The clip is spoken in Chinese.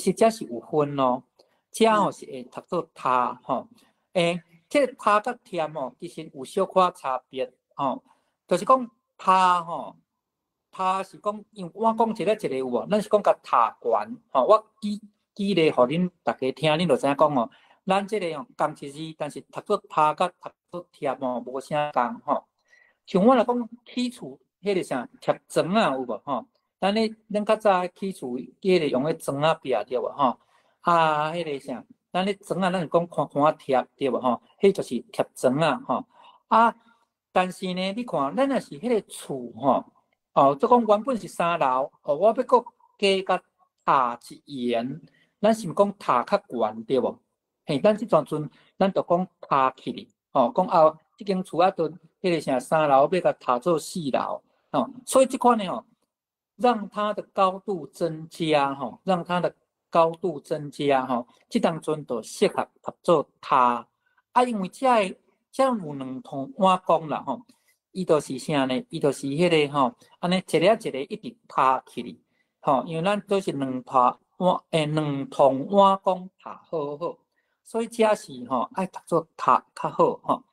实这是有分咯，这吼是会读做他吼，这个他甲添吼，其实有小可差别吼，就是讲他吼，他是讲，因为我讲一个有无，咱是讲甲他悬吼，我举例互恁大家听，恁就知影讲吼，咱这个共一字，但是读做他甲读做添吼，无啥共吼。像我来讲起厝，迄个啥贴砖啊有无吼？咱较早起厝，迄个用迄砖啊壁对无吼？迄个啥，咱咧砖啊，咱是讲看贴对无吼？迄就是贴砖啊吼。但是呢，你看咱若是迄个厝吼，即讲原本是3楼，我要搁加甲塔一檐，咱是毋讲塔较悬对无？嘿，咱即阵咱就讲塔起哩，讲即间厝都迄个啥3楼要甲塔做4楼，所以这款呢让它的高度增加让它的高度增加这当中就适合读做塔因为这有2通碗公啦伊就是啥呢？伊就是迄个安尼一个一个一直塔起哩因为咱都是2通碗公塔好，所以这是爱读做塔较好